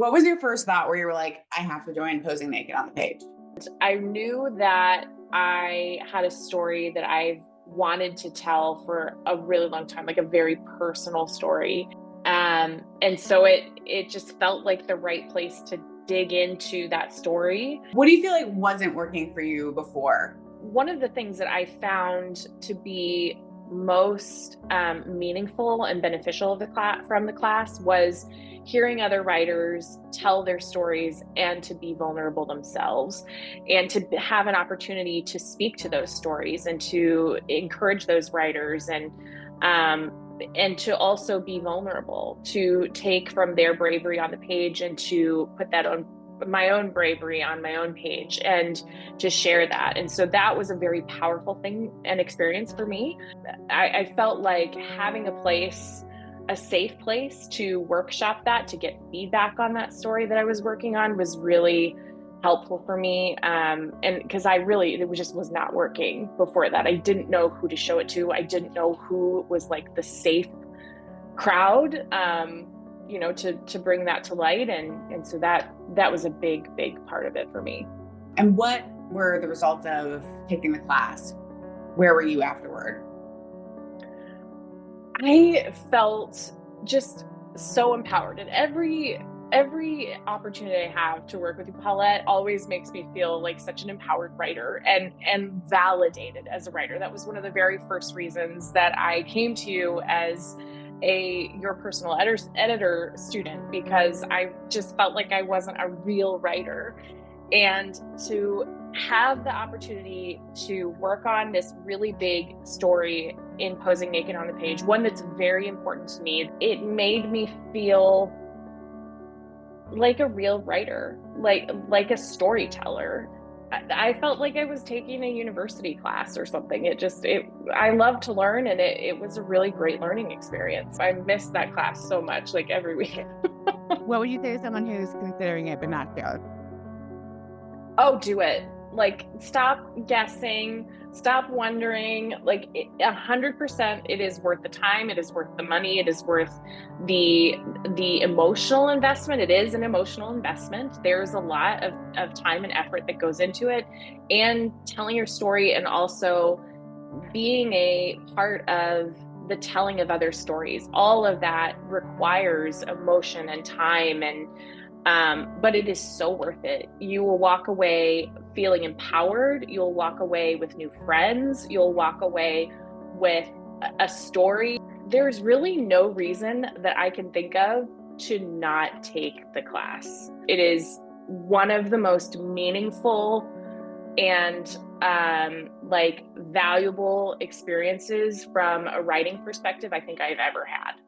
What was your first thought where you were like, I have to join Posing Naked on the Page? I knew that I had a story that I wanted to tell for a really long time, like a very personal story. And so it just felt like the right place to dig into that story. What do you feel like wasn't working for you before? One of the things that I found to be most meaningful and beneficial of from the class was hearing other writers tell their stories and to be vulnerable themselves and to have an opportunity to speak to those stories and to encourage those writers and to also be vulnerable, to take from their bravery on the page and to put that on my own bravery on my own page and to share that. And so that was a very powerful thing and experience for me. I felt like having a safe place to workshop that, to get feedback on that story that I was working on was really helpful for me. And because it just was not working before that. I didn't know who to show it to. I didn't know who was like the safe crowd, to bring that to light. And so that was a big part of it for me. And what were the results of taking the class? Where were you afterward? I felt just so empowered, and every opportunity I have to work with you, Paulette, always makes me feel like such an empowered writer and validated as a writer. That was one of the very first reasons that I came to you as your personal editor student, because I just felt like I wasn't a real writer. And to have the opportunity to work on this really big story in Posing Naked on the Page, one that's very important to me, it made me feel like a real writer, like a storyteller. I felt like I was taking a university class or something. I love to learn, and it was a really great learning experience. I missed that class so much, like every week. What would you say to someone who's considering it but not sure? Oh, do it. Like, stop guessing, stop wondering. Like, 100%, it is worth the time. It is worth the money. It is worth the emotional investment. It is an emotional investment. There's a lot of time and effort that goes into it, and telling your story, and also being a part of the telling of other stories. All of that requires emotion and time, but it is so worth it. You will walk away feeling empowered. You'll walk away with new friends. You'll walk away with a story. There's really no reason that I can think of to not take the class. It is one of the most meaningful and valuable experiences from a writing perspective I think I've ever had.